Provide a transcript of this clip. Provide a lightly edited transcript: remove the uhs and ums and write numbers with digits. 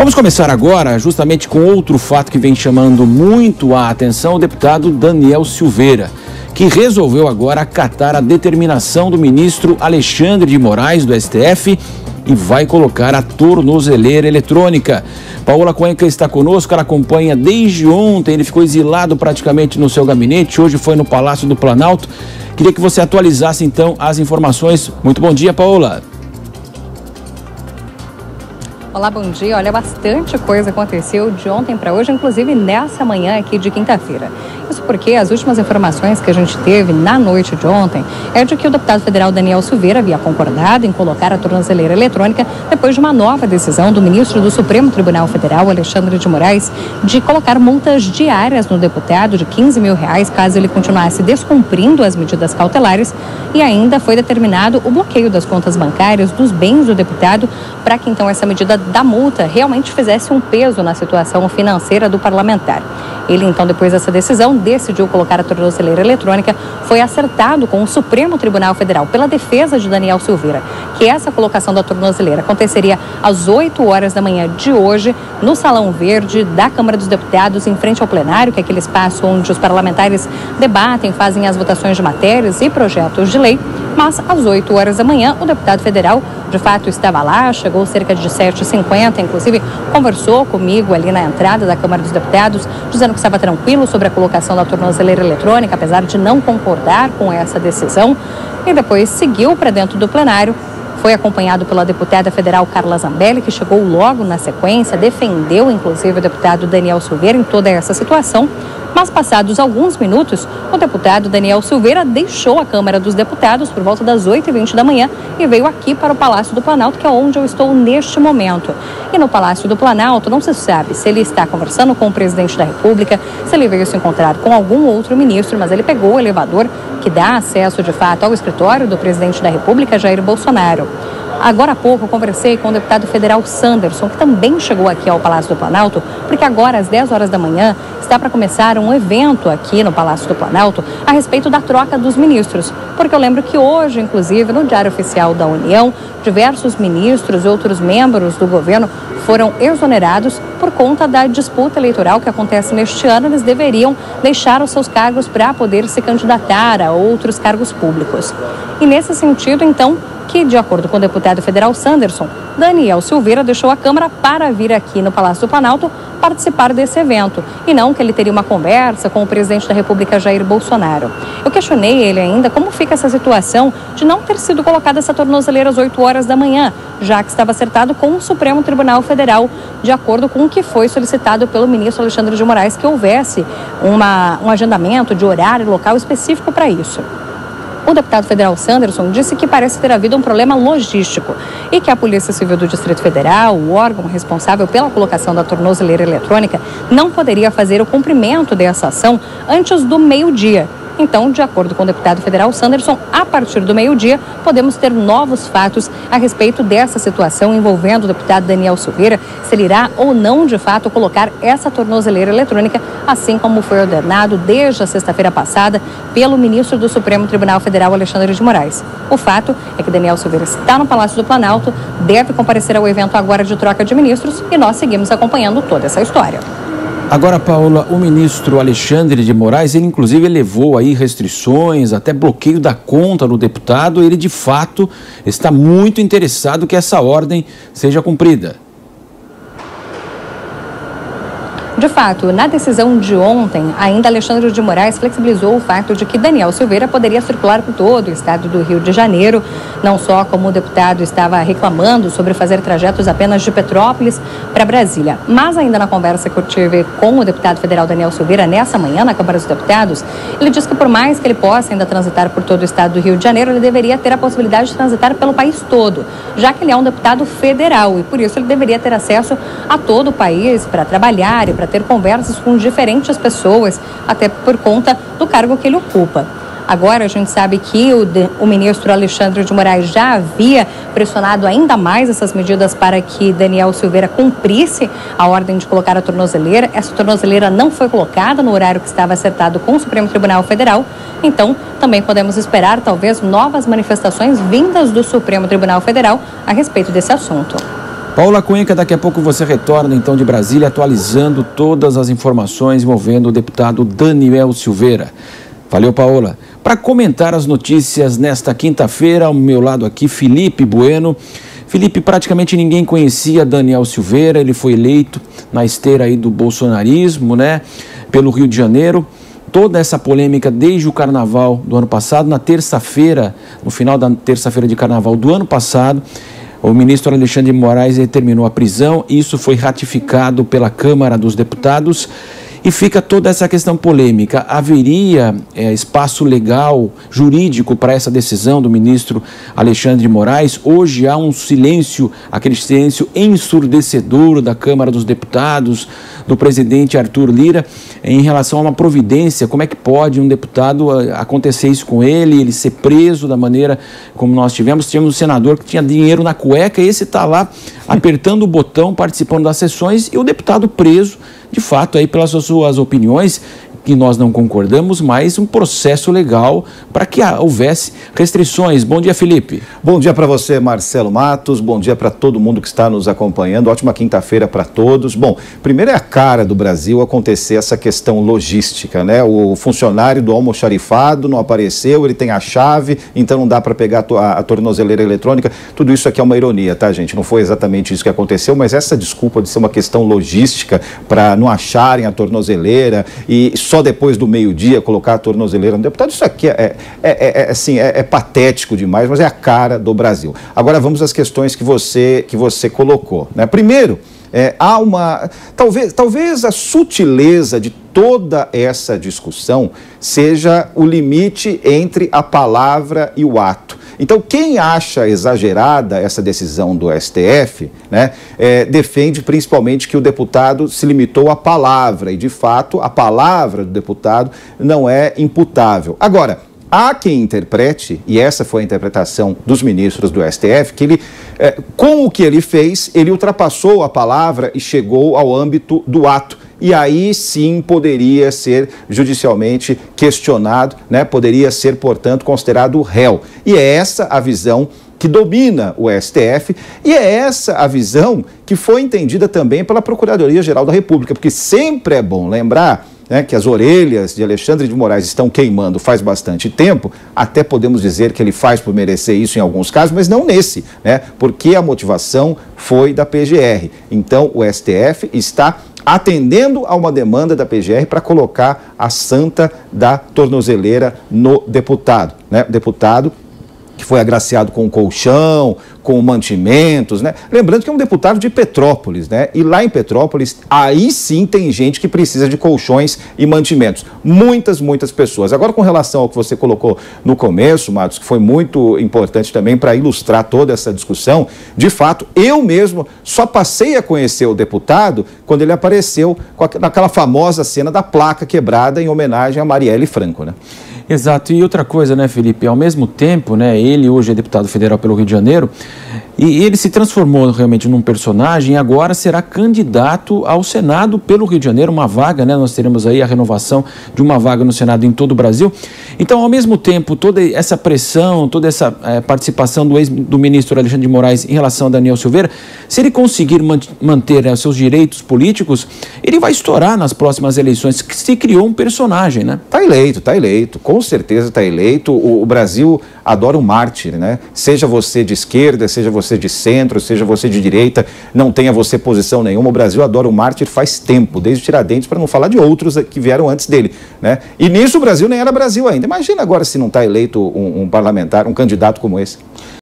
Vamos começar agora justamente com outro fato que vem chamando muito a atenção, o deputado Daniel Silveira, que resolveu agora acatar a determinação do ministro Alexandre de Moraes, do STF, e vai colocar a tornozeleira eletrônica. Paola Cuenca está conosco, ela acompanha desde ontem, ele ficou exilado praticamente no seu gabinete, hoje foi no Palácio do Planalto. Queria que você atualizasse então as informações. Muito bom dia, Paola. Olá, bom dia. Olha, bastante coisa aconteceu de ontem para hoje, inclusive nessa manhã aqui de quinta-feira. Isso porque as últimas informações que a gente teve na noite de ontem é de que o deputado federal Daniel Silveira havia concordado em colocar a tornozeleira eletrônica depois de uma nova decisão do ministro do Supremo Tribunal Federal, Alexandre de Moraes, de colocar multas diárias no deputado de R$15 mil caso ele continuasse descumprindo as medidas cautelares, e ainda foi determinado o bloqueio das contas bancárias dos bens do deputado para que então essa medida da multa realmente fizesse um peso na situação financeira do parlamentar. Ele, então, depois dessa decisão, decidiu colocar a tornozeleira eletrônica. Foi acertado com o Supremo Tribunal Federal pela defesa de Daniel Silveira que essa colocação da tornozeleira aconteceria às 8 horas da manhã de hoje no Salão Verde da Câmara dos Deputados, em frente ao plenário, que é aquele espaço onde os parlamentares debatem, fazem as votações de matérias e projetos de lei. Mas às 8 horas da manhã, o deputado federal, de fato, estava lá, chegou cerca de 7h50, inclusive conversou comigo ali na entrada da Câmara dos Deputados, dizendo que estava tranquilo sobre a colocação da tornozeleira eletrônica, apesar de não concordar com essa decisão, e depois seguiu para dentro do plenário. Foi acompanhado pela deputada federal Carla Zambelli, que chegou logo na sequência, defendeu inclusive o deputado Daniel Silveira em toda essa situação. Mas passados alguns minutos, o deputado Daniel Silveira deixou a Câmara dos Deputados por volta das 8h20 da manhã e veio aqui para o Palácio do Planalto, que é onde eu estou neste momento. E no Palácio do Planalto não se sabe se ele está conversando com o presidente da República, se ele veio se encontrar com algum outro ministro, mas ele pegou o elevador que dá acesso de fato ao escritório do presidente da República, Jair Bolsonaro. Agora há pouco eu conversei com o deputado federal Sanderson, que também chegou aqui ao Palácio do Planalto, porque agora às 10 horas da manhã está para começar um evento aqui no Palácio do Planalto a respeito da troca dos ministros. Porque eu lembro que hoje, inclusive, no Diário Oficial da União, diversos ministros e outros membros do governo foram exonerados por conta da disputa eleitoral que acontece neste ano. Eles deveriam deixar os seus cargos para poder se candidatar a outros cargos públicos. E nesse sentido, então, que, de acordo com o deputado federal Sanderson, Daniel Silveira deixou a Câmara para vir aqui no Palácio do Planalto participar desse evento, e não que ele teria uma conversa com o presidente da República, Jair Bolsonaro. Eu questionei ele ainda como fica essa situação de não ter sido colocada essa tornozeleira às 8 horas da manhã, já que estava acertado com o Supremo Tribunal Federal, de acordo com o que foi solicitado pelo ministro Alexandre de Moraes, que houvesse um agendamento de horário e local específico para isso. O deputado federal Sanderson disse que parece ter havido um problema logístico e que a Polícia Civil do Distrito Federal, o órgão responsável pela colocação da tornozeleira eletrônica, não poderia fazer o cumprimento dessa ação antes do meio-dia. Então, de acordo com o deputado federal Sanderson, a partir do meio-dia, podemos ter novos fatos a respeito dessa situação envolvendo o deputado Daniel Silveira, se ele irá ou não, de fato, colocar essa tornozeleira eletrônica, assim como foi ordenado desde a sexta-feira passada pelo ministro do Supremo Tribunal Federal, Alexandre de Moraes. O fato é que Daniel Silveira está no Palácio do Planalto, deve comparecer ao evento agora de troca de ministros, e nós seguimos acompanhando toda essa história. Agora, Paola, o ministro Alexandre de Moraes, ele inclusive elevou aí restrições, até bloqueio da conta do deputado. Ele, de fato, está muito interessado que essa ordem seja cumprida. De fato, na decisão de ontem, ainda Alexandre de Moraes flexibilizou o fato de que Daniel Silveira poderia circular por todo o estado do Rio de Janeiro, não só como o deputado estava reclamando sobre fazer trajetos apenas de Petrópolis para Brasília, mas ainda na conversa que eu tive com o deputado federal Daniel Silveira nessa manhã na Câmara dos Deputados, ele disse que por mais que ele possa ainda transitar por todo o estado do Rio de Janeiro, ele deveria ter a possibilidade de transitar pelo país todo, já que ele é um deputado federal e por isso ele deveria ter acesso a todo o país para trabalhar e para ter conversas com diferentes pessoas, até por conta do cargo que ele ocupa. Agora a gente sabe que o ministro Alexandre de Moraes já havia pressionado ainda mais essas medidas para que Daniel Silveira cumprisse a ordem de colocar a tornozeleira. Essa tornozeleira não foi colocada no horário que estava acertado com o Supremo Tribunal Federal. Então, também podemos esperar, talvez, novas manifestações vindas do Supremo Tribunal Federal a respeito desse assunto. Paula Cuenca, daqui a pouco você retorna então de Brasília, atualizando todas as informações envolvendo o deputado Daniel Silveira. Valeu, Paola. Para comentar as notícias nesta quinta-feira, ao meu lado aqui, Felipe Bueno. Felipe, praticamente ninguém conhecia Daniel Silveira, ele foi eleito na esteira aí do bolsonarismo, né, pelo Rio de Janeiro. Toda essa polêmica desde o carnaval do ano passado, na terça-feira, no final da terça-feira de carnaval do ano passado, o ministro Alexandre de Moraes determinou a prisão. Isso foi ratificado pela Câmara dos Deputados. E fica toda essa questão polêmica. Haveria espaço legal, jurídico para essa decisão do ministro Alexandre de Moraes? Hoje há um silêncio, aquele silêncio ensurdecedor da Câmara dos Deputados, do presidente Arthur Lira, em relação a uma providência. Como é que pode um deputado acontecer isso com ele ser preso da maneira como nós tivemos? Tivemos um senador que tinha dinheiro na cueca e esse está lá apertando o botão, participando das sessões, e o deputado preso, de fato, aí pelas suas opiniões, que nós não concordamos, mas um processo legal para que houvesse restrições. Bom dia, Felipe. Bom dia para você, Marcelo Matos. Bom dia para todo mundo que está nos acompanhando. Ótima quinta-feira para todos. Bom, primeiro é a cara do Brasil acontecer essa questão logística, né? O funcionário do almoxarifado não apareceu, ele tem a chave, então não dá para pegar a tornozeleira eletrônica. Tudo isso aqui é uma ironia, tá, gente? Não foi exatamente isso que aconteceu, mas essa desculpa de ser uma questão logística para não acharem a tornozeleira e só depois do meio-dia colocar a tornozeleira no deputado, isso aqui é patético demais, mas é a cara do Brasil. Agora vamos às questões que você colocou, né? Primeiro, há uma... Talvez a sutileza de toda essa discussão seja o limite entre a palavra e o ato. Então, quem acha exagerada essa decisão do STF, né, defende principalmente que o deputado se limitou à palavra e, de fato, a palavra do deputado não é imputável. Agora, há quem interprete, e essa foi a interpretação dos ministros do STF, que ele, com o que ele fez, ele ultrapassou a palavra e chegou ao âmbito do ato. E aí sim poderia ser judicialmente questionado, né? Poderia ser, portanto, considerado réu. E é essa a visão que domina o STF, e é essa a visão que foi entendida também pela Procuradoria-Geral da República, porque sempre é bom lembrar, né, que as orelhas de Alexandre de Moraes estão queimando faz bastante tempo. Até podemos dizer que ele faz por merecer isso em alguns casos, mas não nesse, né, porque a motivação foi da PGR. Então o STF está atendendo a uma demanda da PGR para colocar a santa da tornozeleira no deputado, né? Deputado que foi agraciado com colchão, com mantimentos, né? Lembrando que é um deputado de Petrópolis, né? E lá em Petrópolis, aí sim tem gente que precisa de colchões e mantimentos. Muitas pessoas. Agora, com relação ao que você colocou no começo, Matos, que foi muito importante também para ilustrar toda essa discussão, de fato, eu mesmo só passei a conhecer o deputado quando ele apareceu naquela famosa cena da placa quebrada em homenagem a Marielle Franco, né? Exato. E outra coisa, né, Felipe? Ao mesmo tempo, né, ele hoje é deputado federal pelo Rio de Janeiro e ele se transformou realmente num personagem e agora será candidato ao Senado pelo Rio de Janeiro, uma vaga, né? Nós teremos aí a renovação de uma vaga no Senado em todo o Brasil. Então, ao mesmo tempo, toda essa pressão, toda essa participação do ministro Alexandre de Moraes em relação a Daniel Silveira, se ele conseguir manter seus direitos políticos, ele vai estourar nas próximas eleições, que se criou um personagem, né? Tá eleito. Com certeza está eleito. O Brasil adora um mártir, né? Seja você de esquerda, seja você de centro, seja você de direita, não tenha você posição nenhuma. O Brasil adora um mártir faz tempo, desde Tiradentes, para não falar de outros que vieram antes dele, né? E nisso o Brasil nem era Brasil ainda. Imagina agora se não está eleito um parlamentar, um candidato como esse.